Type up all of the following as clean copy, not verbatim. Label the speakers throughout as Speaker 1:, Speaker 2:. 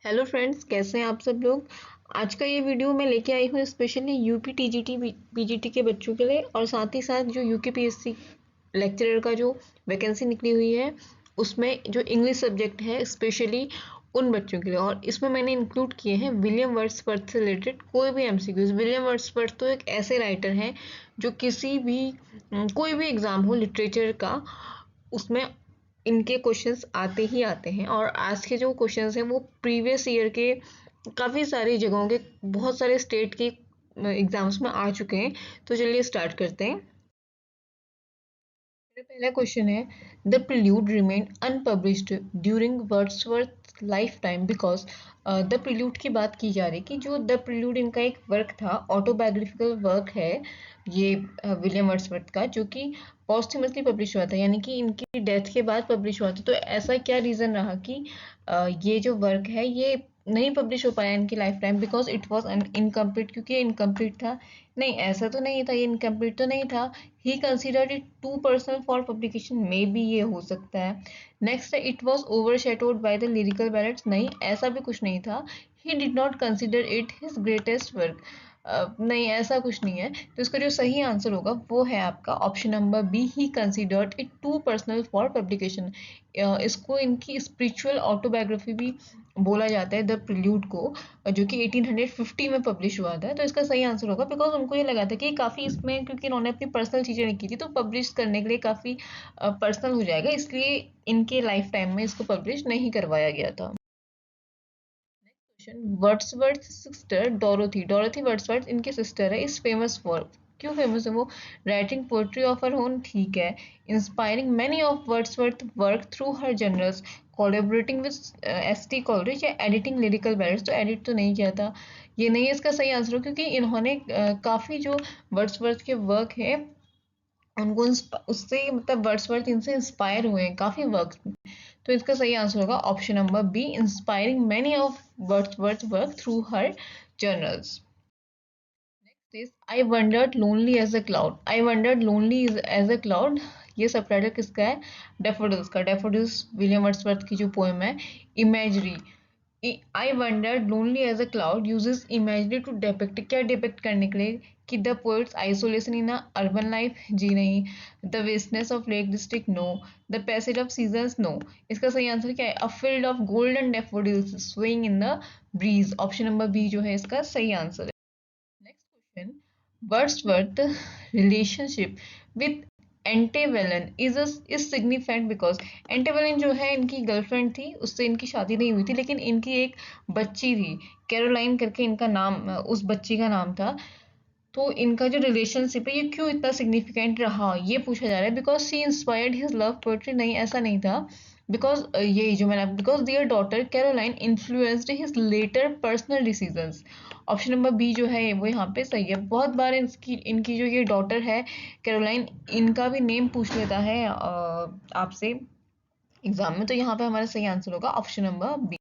Speaker 1: Hello friends, कैसे हैं आप सब लोग। आज का ये वीडियो मैं लेके आई हूँ स्पेशली यूपी टीजीटी पीजीटी के बच्चों के लिए, और साथ ही साथ जो यूके पीएससी लेक्चरर का जो वैकेंसी निकली हुई है उसमें जो इंग्लिश सब्जेक्ट है स्पेशली उन बच्चों के लिए। और इसमें मैंने इंक्लूड किए हैं विलियम वर्ड्सवर्थ से रिलेटेड कोई भी एमसीक्यूज। विलियम वर्ड्सवर्थ तो एक ऐसे राइटर हैं जो किसी भी कोई भी एग्जाम हो लिटरेचर का, उसमें इनके क्वेश्चंस आते ही आते हैं। और आज के जो क्वेश्चंस हैं वो प्रीवियस ईयर के काफ़ी सारी जगहों के, बहुत सारे स्टेट के एग्जाम्स में आ चुके हैं। तो चलिए स्टार्ट करते हैं। मेरा पहला क्वेश्चन है, the prelude remain unpublished during Wordsworth life time because. The prelude की बात की जा रही कि जो द प्रिल्यूड इनका एक वर्क था, ऑटोबायोग्राफिकल वर्क है ये विलियम वर्ड्सवर्थ का, जो कि पॉस्टमसली पब्लिश हुआ था, यानी कि इनकी डेथ के बाद पब्लिश हुआ था। तो ऐसा क्या रीज़न रहा कि ये जो वर्क है ये नहीं पब्लिश हो पाया इनकी life time, because it was incomplete, क्योंकि ये इनकम्प्लीट था। नहीं, ऐसा तो नहीं था, ये इनकम्प्लीट तो नहीं था। He considered it too personal for publication, maybe ये हो सकता है। नेक्स्ट है, it was overshadowed by the lyrical ballads, नहीं ऐसा भी कुछ नहीं था। He did not consider it his greatest work, नहीं ऐसा कुछ नहीं है। तो इसका जो सही आंसर होगा वो है आपका option number B, he considered it too personal for publication. इसको इनकी स्पिरिचुअल ऑटोबायोग्राफी भी बोला जाता है, द प्रिल्यूड को, जो कि 1850 में पब्लिश हुआ था। तो इसका सही आंसर होगा, बिकॉज उनको ये लगा था कि काफ़ी इसमें, क्योंकि इन्होंने अपनी पर्सनल चीज़ें लिखी थी तो पब्लिश करने के लिए काफ़ी पर्सनल हो जाएगा, इसलिए इनके लाइफ टाइम में इसको पब्लिश नहीं करवाया गया था। Wordsworth sister Dorothy, Dorothy Wordsworth इनकी सिस्टर है, इस फेमस फॉर, क्यों फेमस है वो, writing poetry of her own, ठीक है, inspiring many of Wordsworth work through her generals, collaborating with ST. Coleridge, या एडिटिंग लिरिकल बैलेट्स। तो एडिट तो नहीं किया था, ये नहीं है इसका सही आंसर, क्योंकि इन्होंने काफ़ी जो वर्ड्सवर्थ के वर्क है उनको उससे, मतलब वर्ड्सवर्थ इनसे इंस्पायर हुए हैं काफ़ी वर्क। तो इसका सही आंसर होगा option number B, inspiring many of Wordsworth work through her journals. This I wandered lonely as a cloud, I wandered lonely as a cloud, ये सबटाइटल किसका है, डेफोडिल्स का। डेफोडिल्स विलियम वर्ड्सवर्थ की जो पोएम है, imagery. I wandered lonely as a cloud uses imagery to depict, क्या depict करने के लिए, कि the poet's isolation in a urban life, जी नहीं। The vastness of Lake District, no. The passage of seasons, no. इसका सही आंसर क्या है, a field of golden daffodils swing in the breeze, option number B जो है इसका सही आंसर है। Next question, Wordsworth relationship with एंटेवेलन is significant because. Annette Vallon जो है इनकी गर्लफ्रेंड थी, उससे इनकी शादी नहीं हुई थी, लेकिन इनकी एक बच्ची थी, कैरोलाइन करके इनका नाम, उस बच्ची का नाम था। तो इनका जो रिलेशनशिप है ये क्यों इतना सिग्निफिकेंट रहा, ये पूछा जा रहा है। Because she inspired his love poetry, नहीं ऐसा नहीं था। बिकॉज यही जो मैंने, because their daughter Caroline influenced his later personal decisions, option number B जो है वो यहाँ पे सही है। बहुत बार इनकी इनकी जो ये डॉटर है कैरोलाइन, इनका भी नेम पूछ लेता है आपसे एग्जाम में, तो यहाँ पे हमारा सही आंसर होगा option number B.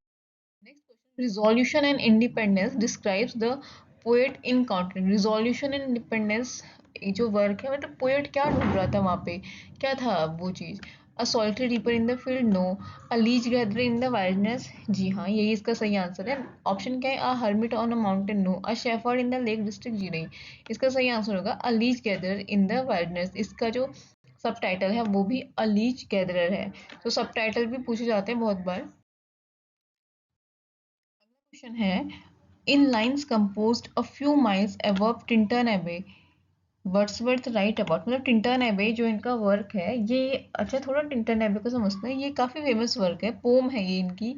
Speaker 1: Next question, resolution and independence describes the poet in continent. Resolution and independence जो वर्क है, मतलब पोएट क्या ढूंढ रहा था वहाँ पे, क्या था वो चीज़, a solitary reaper in the field, no. A leech gatherer in the wildness, जी हाँ यही इसका सही आंसर है। ऑप्शन क्या है, a hermit on a mountain, no. A shepherd in the Lake District, जी नहीं। इसका सही आंसर होगा a leech gatherer in the wildness. इसका जो सब टाइटल है वो भी अ लीच गैदरर है। तो सब टाइटल भी पूछे जाते हैं बहुत बार। क्वेश्चन है, इन lines composed a few miles above Tintern Abbey Wordsworth write about, मतलब टिंटन एबे जो इनका वर्क है ये, अच्छा थोड़ा टिंटन एबे को समझते हैं। ये काफ़ी फेमस वर्क है, पोम है ये इनकी,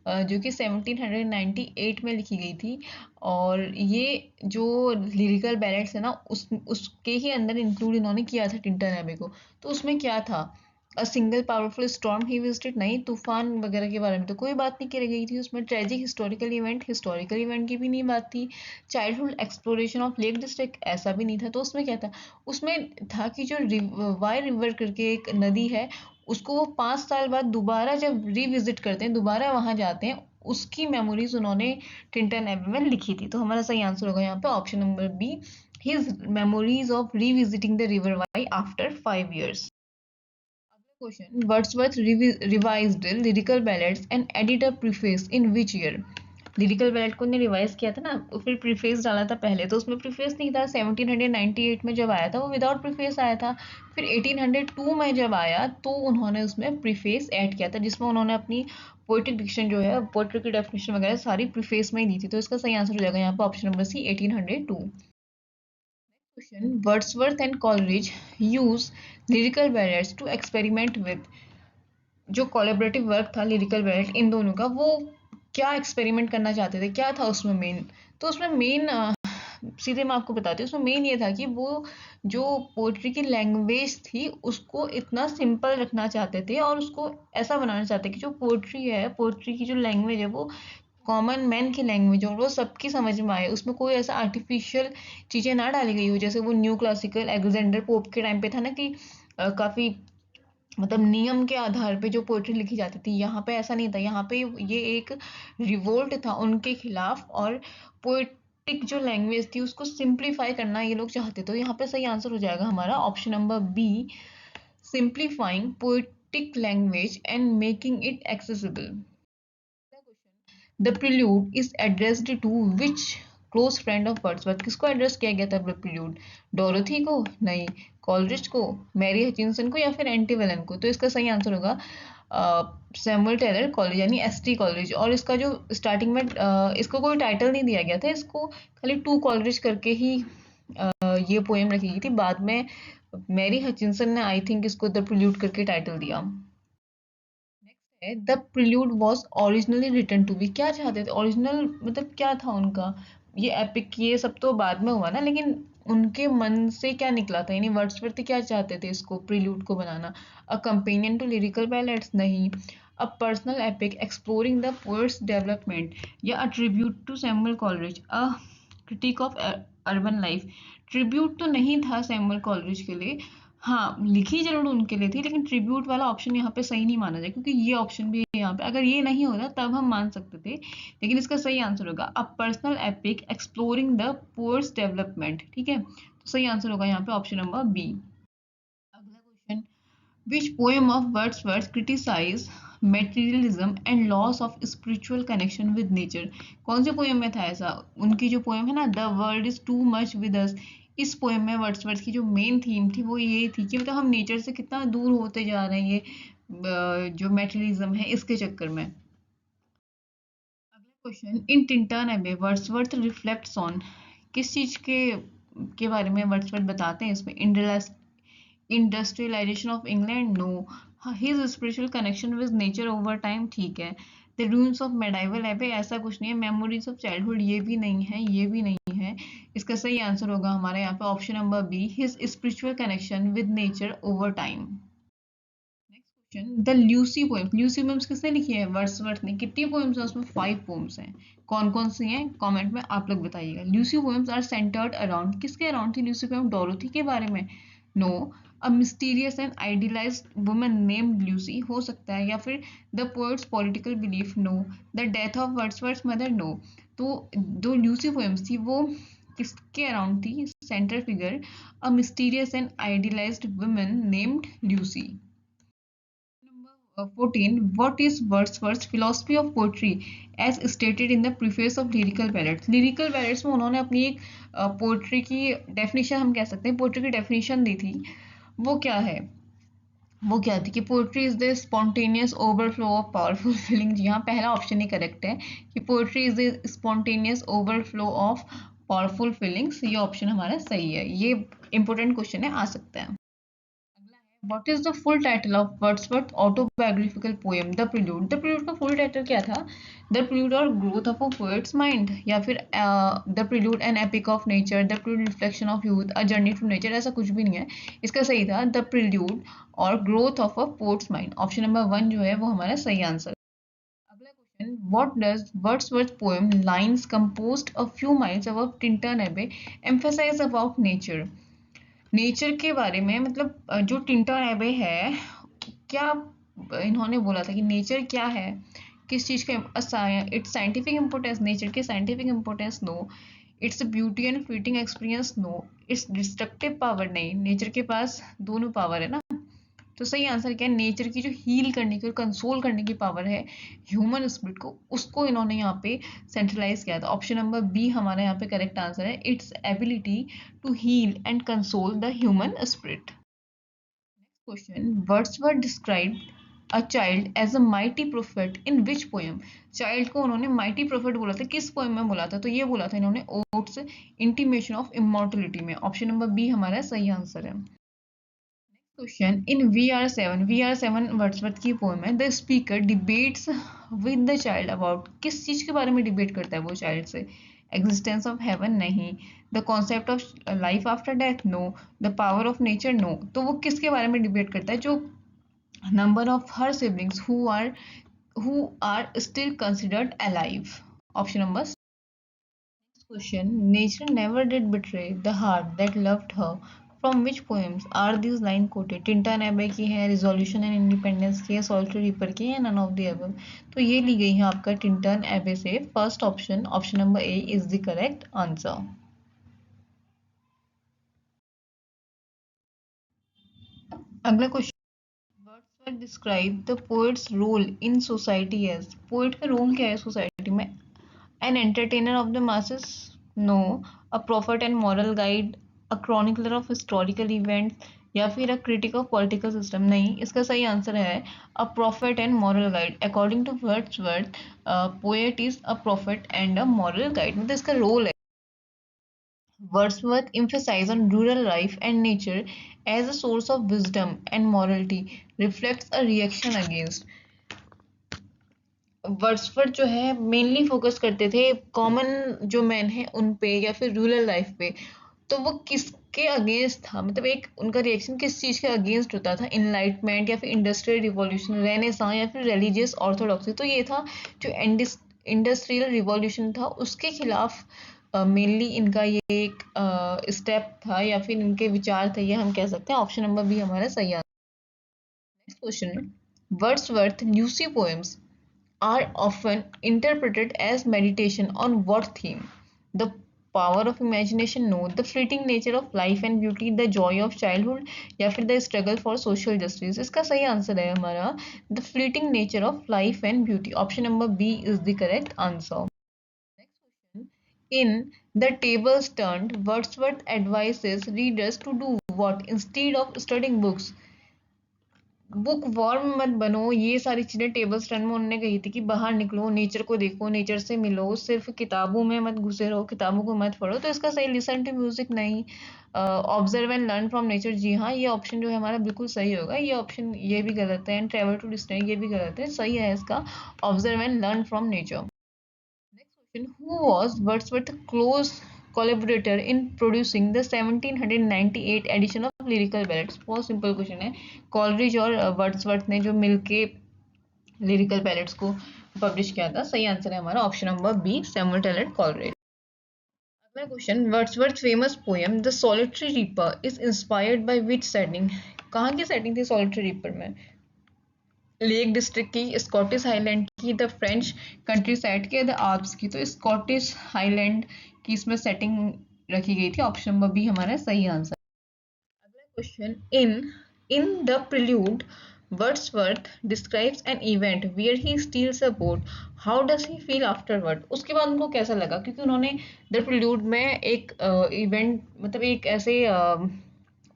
Speaker 1: जो कि 1798 में लिखी गई थी। और ये जो लिरिकल बैलेट्स है ना, उसके ही अंदर इंक्लूड इन्होंने किया था टिंटन एबे को। तो उसमें क्या था, a single powerful storm he visited, नहीं तूफान वगैरह के बारे में तो कोई बात नहीं की गई थी उसमें। ट्रेजिक हिस्टोरिकल इवेंट की भी नहीं बात थी। Childhood exploration of Lake district, ऐसा भी नहीं था। तो उसमें क्या था, उसमें था कि जो वाई रिवर करके एक नदी है, उसको वो 5 साल बाद दोबारा जब रिविजिट करते हैं, दोबारा वहां जाते हैं, उसकी मेमोरीज उन्होंने टिंटन एबे में लिखी थी। तो हमारा सही आंसर होगा यहाँ पे option number B, his memories of revisiting the river Wye after 5 years। Question, Wordsworth revised lyrical ballads and added a preface in which year? Lyrical ballot को ने रिवाइज किया था ना, फिर प्रीफेस डाला था पहले, तो उसमें प्रीफेस नहीं था। 1798 में जब आया था वो विदाउट प्रीफेस आया था। फिर 1802 में जब आया तो उन्होंने उसमें प्रीफेस ऐड किया था, जिसमें उन्होंने अपनी पोएट्रिक डिक्शन जो है, पोएट्री की डेफिनेशन वगैरह सारी प्रीफेस में ही दी थी। तो इसका सही आंसर हो जाएगा यहाँ पे option number C, 1802। Question, Wordsworth and Coleridge use lyrical ballads to experiment with. जो कोलैबोरेटिव वर्क था लिरिकल बैलेट इन दोनों का, वो क्या एक्सपेरिमेंट करना चाहते थे, क्या था उसमें मेन? तो उसमें मेन सीधे मैं आपको बताती हूँ, उसमें मेन ये था कि वो जो पोइट्री की लैंग्वेज थी उसको इतना सिंपल रखना चाहते थे और उसको ऐसा बनाना चाहते कि जो पोइट्री है, पोइट्री की जो लैंग्वेज है वो कॉमन मैन की लैंग्वेज और वो सबकी समझ में आए। उसमें कोई ऐसा आर्टिफिशियल चीज़ें ना डाली गई हो, जैसे वो न्यू क्लासिकल अलेक्जेंडर पोप के टाइम पे था ना कि काफ़ी मतलब नियम के आधार पे जो पोएट्री लिखी जाती थी। यहाँ पे ऐसा नहीं था, यहाँ पे ये एक रिवोल्ट था उनके खिलाफ, और पोएटिक जो लैंग्वेज थी उसको सिंप्लीफाई करना ये लोग चाहते। तो यहाँ पे सही आंसर हो जाएगा हमारा option number B, simplifying poetic language and making it accessible. The prelude is addressed to which close friend of Wordsworth. किसको एड्रेस किया गया था प्रिल्यूड? डोरोथी को? नहीं। कॉलरिज को? मैरी हचिंसन को? या फिर एंटी वेलन को? तो इसका सही आंसर होगा सैमुअल टेलर कॉलेज, यानी एसटी कॉलेज। और इसका जो स्टार्टिंग में इसको कोई टाइटल नहीं दिया गया था, इसको खाली टू कॉलरिज करके ही ये पोएम लिखी गई थी। बाद में मैरी हचिंसन ने आई थिंक इसको द प्रिल्यूड करके टाइटल दिया। नेक्स्ट है, the prelude was originally written to be. क्या चाहते थे ओरिजिनल, मतलब क्या था उनका? ये एपिक ये सब तो बाद में हुआ ना, लेकिन उनके मन से क्या निकला था, यानी वर्ड्सवर्थ क्या चाहते थे इसको प्रिल्यूड को बनाना? A companion to lyrical ballads? नहीं। A personal epic exploring the poet's development, या a tribute to Samuel Coleridge, a critic of urban life? Tribute तो नहीं था सैमुअल कॉलरिज के लिए, हाँ लिखी जरूर उनके लिए थी, लेकिन ट्रिब्यूट वाला ऑप्शन यहाँ पे सही नहीं माना जाए, क्योंकि ये ऑप्शन भी है यहाँ पे। अगर ये नहीं होता तब हम मान सकते थे, लेकिन इसका सही आंसर होगा अ personal epic exploring the pores development. ठीक है, तो सही आंसर होगा यहाँ पे ऑप्शन नंबर बी। अगला question, which poem of Wordsworth criticize materialism and loss of spiritual connection with nature? कौन से पोएम में था ऐसा? उनकी जो पोएम है ना, the world is too much with अस, इस पोएम में वर्ड्सवर्थ की जो मेन थीम थी वो ये थी कि मतलब हम नेचर से कितना दूर होते जा रहे हैं, ये जो मेटेरियलिज्म है इसके चक्कर में। अगला question, in Tintern Abbey Wordsworth reflects on, किस चीज के बारे में वर्ड्सवर्थ बताते हैं इसमें? Industrialisation of England? No. His spiritual connection with nature over time? ठीक है। द रूइंस ऑफ मेडाइवल एबे? ऐसा कुछ नहीं है। Memories of childhood? ये भी नहीं है, ये भी नहीं है। इसका सही आंसर होगा हमारा यहाँ पे option number B, his spiritual connection with nature over time. Next question, the Lucy poem, Lucy poems किसने लिखी है? वर्ड्सवर्थ ने। कितनी पोएम्स हैं उसमें? 5 पोएम्स हैं। कौन कौन सी हैं कमेंट में आप लोग बताइएगा। Lucy poems are centred around, किसके अराउंड थी ल्यूसी पोएम? डोरोथी के बारे में? No. A mysterious and idealised woman named Lucy हो सकता है, या फिर the poet's political belief? No. The death of Wordsworth mother? No. तो दो ल्यूसी पोएम्स थी वो किसके अराउंड थी? Centre figure a mysterious and idealised woman named Lucy. Number 14. What is Wordsworth's philosophy of poetry as stated in the preface of Lyrical Ballads? Lyrical Ballads में उन्होंने अपनी एक पोएट्री की डेफिनेशन, हम कह सकते हैं पोएट्री की डेफिनेशन दी थी। वो क्या है? वो क्या थी कि poetry is the spontaneous overflow of powerful feelings. यहाँ पहला ऑप्शन ही करेक्ट है कि poetry is the spontaneous overflow of powerful feelings. ये ऑप्शन हमारा सही है। ये इंपॉर्टेंट क्वेश्चन है, आ सकता है। What is the full title of Wordsworth's autobiographical poem The Prelude? The Prelude का full title क्या था? The Prelude or Growth of a Poet's Mind, या फिर The Prelude an Epic of Nature, The Prelude Reflection of Youth, A Journey to Nature? ऐसा कुछ भी नहीं है। इसका सही था The Prelude और Growth of a Poet's Mind। Option number 1 जो है वो हमारा सही आंसर। अगला question, What does Wordsworth's poem Lines composed a few miles above Tintern Abbey emphasize about nature? Nature के बारे में, मतलब जो टिंटन एबे है, क्या इन्होंने बोला था कि नेचर क्या है, किस चीज़ का? इट्स साइंटिफिक इम्पोर्टेंस, नेचर के scientific importance? No. Its beauty and fleeting experience? No. Its destructive power? नहीं। नेचर के पास दोनों पावर है ना, तो सही आंसर क्या है, नेचर की जो हील करने की और कंसोल करने की पावर है ह्यूमन स्पिरिट को, उसको इन्होंने यहाँ पे सेंट्रलाइज किया था। ऑप्शन नंबर बी हमारा यहाँ पे करेक्ट आंसर है, its ability to heal and console the human spirit. Question, Wordsworth describe a child as a mighty prophet in which poem. Child को उन्होंने माइटी प्रोफेट बोला था, किस पोएम में बोला था, तो ये बोला था इन्होंने ओट्स इंटीमेशन ऑफ इमॉर्टलिटी में। ऑप्शन नंबर बी हमारा सही आंसर है। Question, in we are seven Wordsworth की पोएम है, the speaker debates with the child about, किस चीज के बारे में डिबेट करता है वो चाइल्ड से, एग्जिस्टेंस ऑफ हेवन नहीं, the concept of life after death no, the power of nature no. तो वो किसके बारे में डिबेट करता है, जो number of her siblings who are still considered alive. Option number question, nature never did betray the heart that loved her. From which poems are these line quoted? टिंटा एबे की है, रिजोल्यूशन एंड इंडिपेंडेंस की है, सॉल्टरी ripper की है, none of the above. तो ये ली गई है आपका टिंटन एबे से। First option, option number A is the correct answer. अगला question, Wordsworth describe the poet's role in society as, poet का रोल क्या है सोसाइटी में, an entertainer of the masses, no, a prophet and moral guide, a chronicler of historical events, या फिर a critic of political system. नहीं, इसका सही answer है a prophet and moral guide. According to Wordsworth, poet is a prophet and a moral guide, मतलब इसका role है। Wordsworth emphasized on rural life and nature as a source of wisdom and morality, reflects a reaction against। Wordsworth जो है mainly focus करते थे common जो man है उन पे या फिर रूरल लाइफ पे। तो वो किसके अगेंस्ट था, मतलब एक उनका रिएक्शन किस चीज के अगेंस्ट होता था, इनलाइटमेंट या फिर इंडस्ट्रियल रिवॉल्यूशन, रेनेसां या फिर रिलीजियस ऑर्थोडॉक्सी। तो ये था जो इंडस्ट्रियल रिवॉल्यूशन था उसके खिलाफ मेनली इनका ये एक स्टेप था या फिर इनके विचार थे, ये हम कह सकते हैं। ऑप्शन नंबर बी हमारा सही answer. Next question, Wordsworth Lucy poems are often interpreted as meditation on what theme? The power of imagination, no, the fleeting nature of life and beauty, the joy of childhood, या फिर the struggle for social justice। इसका सही answer है हमारा the fleeting nature of life and beauty। Option number B is the correct answer। In The Tables Turned, Wordsworth advises readers to do what instead of studying books? Bookworm मत बनो, ये सारी चीजें table stand में उन्होंने कही थी कि बाहर निकलो, नेचर को देखो, नेचर से मिलो, सिर्फ किताबों में मत घुसे रहो, किताबों को मत पढ़ो। तो इसका सही लिसन टू म्यूजिक नहीं, observe and learn from nature. जी हाँ, ये ऑप्शन जो है हमारा बिल्कुल सही होगा। ये ऑप्शन ये भी गलत है, एंड ट्रेवल टू डिस्टेंस ये भी गलत है। सही है इसका observe and learn from nature. Next question, who was Wordsworth's close collaborator in producing the 1798 edition of Lyrical Ballads? बहुत सिंपल क्वेश्चन है। कॉलरिज और वर्ड्सवर्थ ने जो मिलके लिरिकल बैलेट्स को पब्लिश किया था। सही आंसर है हमारा option number B, Samuel Taylor Coleridge. अगला question, Wordsworth famous poem the solitary reaper is inspired by which setting? कहाँ की सेटिंग थी सॉलिटरी रीपर में? लेक डिस्ट्रिक्ट की, स्कॉटिश हाईलैंड की, द फ्रेंच कंट्री साइड की, द आल्प्स की? तो स्कॉटिश हाईलैंड की इसमें सेटिंग रखी गई थी। ऑप्शन नंबर बी हमारा सही आंसर। अगला question, in the Prelude Wordsworth describes an event where he steals a boat, how does he feel afterward? उसके बाद उनको कैसा लगा, क्योंकि उन्होंने द प्रिल्यूड में एक इवेंट मतलब एक ऐसे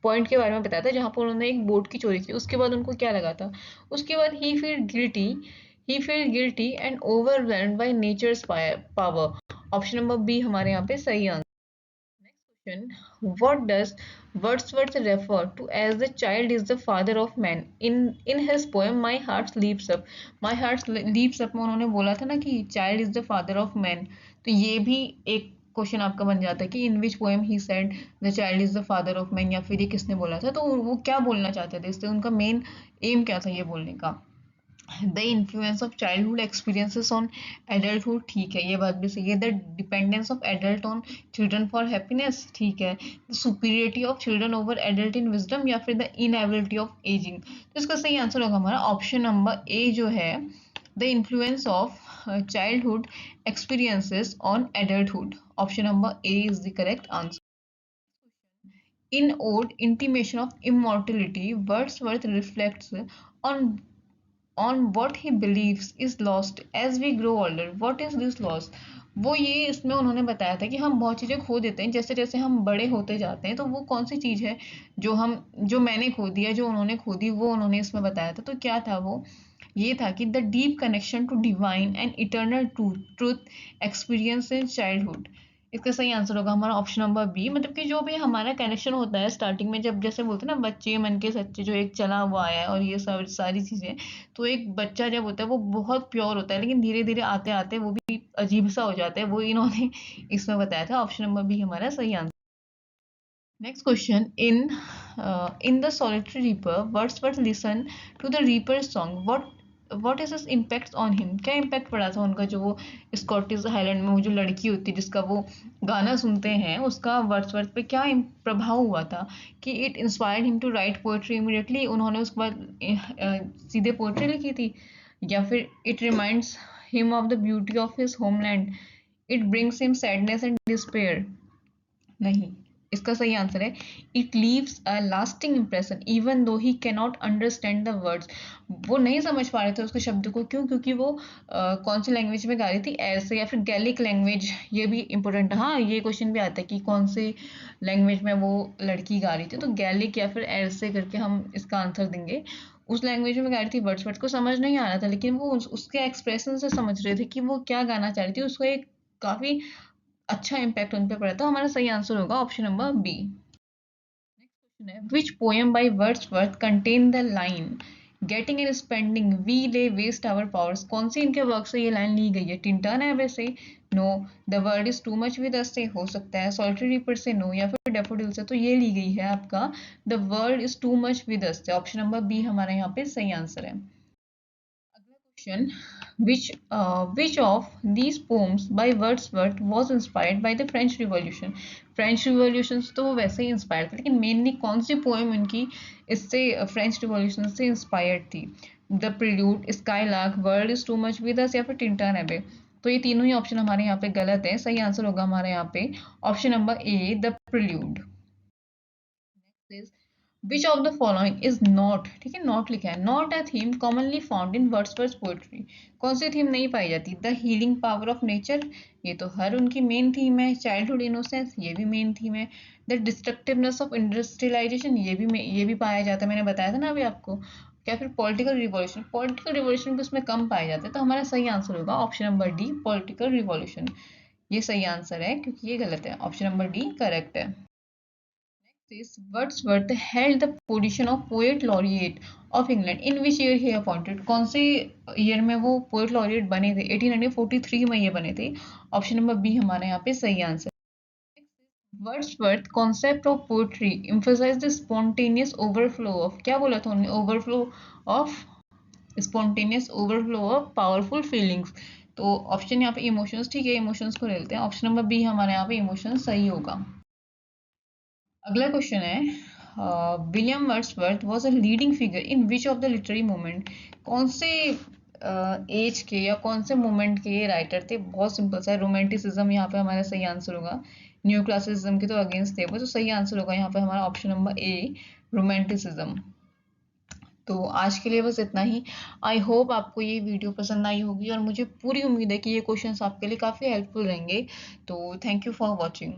Speaker 1: पॉइंट के बारे में बताया था जहाँ पर उन्होंने एक बोट की चोरी की। उसके बाद उनको क्या लगा था? उसके बाद ही feel guilty and overwhelmed by nature's power. Option number B हमारे यहाँ पे सही answer. Question, what does Wordsworth refer to as the child is the father of man? In his poem My Heart Leaps Up, My Heart Leaps Up में उन्होंने बोला था ना कि child is the father of man। तो ये भी एक क्वेश्चन आपका बन जाता है कि in which poem he said the child is the father of man, या फिर ये किसने बोला था। तो वो क्या बोलना चाहते थे इससे, उनका मेन एम क्या था ये बोलने का? The influence of childhood experiences on adulthood, ठीक है, ये बात भी सही है। The dependence of adult on children for happiness, ठीक है। The superiority of children over adult in wisdom, या फिर द इनएबिलिटी ऑफ एजिंग? तो इसका सही आंसर होगा हमारा ऑप्शन नंबर ए जो है the influence of childhood experiences on adulthood. Option number A is the correct answer. In ode intimation of immortality, Wordsworth reflects on what he believes is lost as we grow older. What is this loss? वो ये इसमें उन्होंने बताया था कि हम बहुत चीज़ें खो देते हैं जैसे जैसे हम बड़े होते जाते हैं, तो वो कौन सी चीज़ है जो मैंने खो दी है, जो उन्होंने खो दी, वो उन्होंने इसमें बताया था। तो क्या था वो? ये था कि the deep connection to divine and eternal truth experience in childhood. इसका सही आंसर होगा हमारा ऑप्शन नंबर बी। मतलब कि जो भी हमारा कनेक्शन होता है स्टार्टिंग में, जब जैसे बोलते हैं ना बच्चे मन के सच्चे, जो एक चला हुआ आया है और ये सब सारी चीज़ें, तो एक बच्चा जब होता है वो बहुत प्योर होता है, लेकिन धीरे धीरे आते आते वो भी अजीब सा हो जाता है। वो इन्होंने इसमें बताया था। ऑप्शन नंबर बी हमारा सही answer. Next question. In the Solitary Reaper, Wordsworth listened to the Reaper's song. What is its impact on him? क्या impact पड़ा था उनका, जो वो स्कॉटिश हाईलैंड में वो जो लड़की होती है जिसका वो गाना सुनते हैं, उसका वर्ड्सवर्थ पे क्या प्रभाव हुआ था कि it inspired him to write poetry immediately. उन्होंने उसके बाद सीधे पोएट्री लिखी थी, या फिर it reminds him of the beauty of his homeland, it brings him sadness and despair. नहीं, इसका सही आंसर है it leaves a lasting impression even though he cannot understand the words. वो नहीं समझ पा रहे थे उसके शब्द को। क्यों? क्योंकि वो कौन सी लैंग्वेज में गा रही थी, ऐसे या फिर गैलिक लैंग्वेज। ये भी इंपॉर्टेंट है। हाँ, ये क्वेश्चन भी आता है कि कौन सी लैंग्वेज में वो लड़की गा रही थी, तो गैलिक या फिर ऐसे करके हम इसका आंसर देंगे। उस लैंग्वेज में गा रही थी, वर्ड्सवर्थ को समझ नहीं आ रहा था, लेकिन वो उसके एक्सप्रेशन से समझ रहे थे कि वो क्या गाना चाह रही थी। उसको एक काफी अच्छा इम्पैक्ट उन पे पड़ा था। हमारा सही आंसर होगा option number B. Next question है, which poem by Wordsworth contain the line getting and spending we lay waste our powers? कौन सी इनके वर्क से ये लाइन ली गई है? टिंटन एबे से? No. The world is too much with us से हो सकता है, सॉलिटरी रिपर से नो, या फिर डेफोडिल से। तो ये ली गई है आपका the world is too much with us से। ऑप्शन नंबर बी हमारा यहाँ पे सही आंसर है। अगला question, which of these poems by Wordsworth was inspired by the French Revolution? French revolution से तो वो वैसे ही इंस्पायर्ड थे, लेकिन मेनली कौन सी पोएम उनकी इससे फ्रेंच रिवॉल्यूशन से इंस्पायर्ड थी? The prelude, skylark, world is too much with अस, या फिर टिंटन एबे? तो ये तीनों ही ऑप्शन हमारे यहाँ पे गलत है। सही आंसर होगा हमारे यहाँ पे option number A, the prelude. Which of the following is not, ठीक है, नॉट लिखा है, not a theme commonly found in Wordsworth poetry? कौन सी थीम नहीं पाई जाती? The healing power of nature, ये तो हर उनकी मेन थीम है। चाइल्डहुड इनोसेंस, ये भी मेन थीम है। द डिस्ट्रक्टिवनेस ऑफ इंडस्ट्रियलाइजेशन, ये भी पाया जाता है, मैंने बताया था ना अभी आपको। क्या फिर पॉलिटिकल रिवॉल्यूशन? पॉलिटिकल रिवॉल्यूशन भी उसमें कम पाए जाते हैं। तो हमारा सही आंसर होगा option number D, political revolution. ये सही आंसर है क्योंकि ये गलत है। ऑप्शन नंबर डी करेक्ट है। This Wordsworth held the position of poet laureate of England in which year he appointed? कौन से ईयर में वो पोएट लॉरिएट बने थे? 1843 में ये बने थे। ऑप्शन नंबर बी हमारे यहाँ पे सही answer. Wordsworth concept of poetry emphasize the spontaneous overflow of, क्या बोला था उन्होंने? overflow of, spontaneous overflow of powerful feelings। तो ऑप्शन यहाँ पे इमोशंस, ठीक है, इमोशंस को ले लेते हैं। ऑप्शन नंबर बी हमारे यहाँ पे इमोशंस सही होगा। अगला क्वेश्चन है, William Wordsworth was a leading figure in which of the literary movement? कौन से एज के या कौन से मूवमेंट के ये राइटर थे? बहुत सिंपल सा है, रोमांटिसिज्म यहाँ पे हमारा सही आंसर होगा। न्यू क्लासिसिज्म के तो अगेंस्ट थे वो, तो सही आंसर होगा यहाँ पे हमारा ऑप्शन नंबर ए, रोमांटिसिज्म। तो आज के लिए बस इतना ही। आई होप आपको ये वीडियो पसंद आई होगी और मुझे पूरी उम्मीद है कि ये क्वेश्चंस आपके लिए काफ़ी हेल्पफुल रहेंगे। तो थैंक यू फॉर वॉचिंग।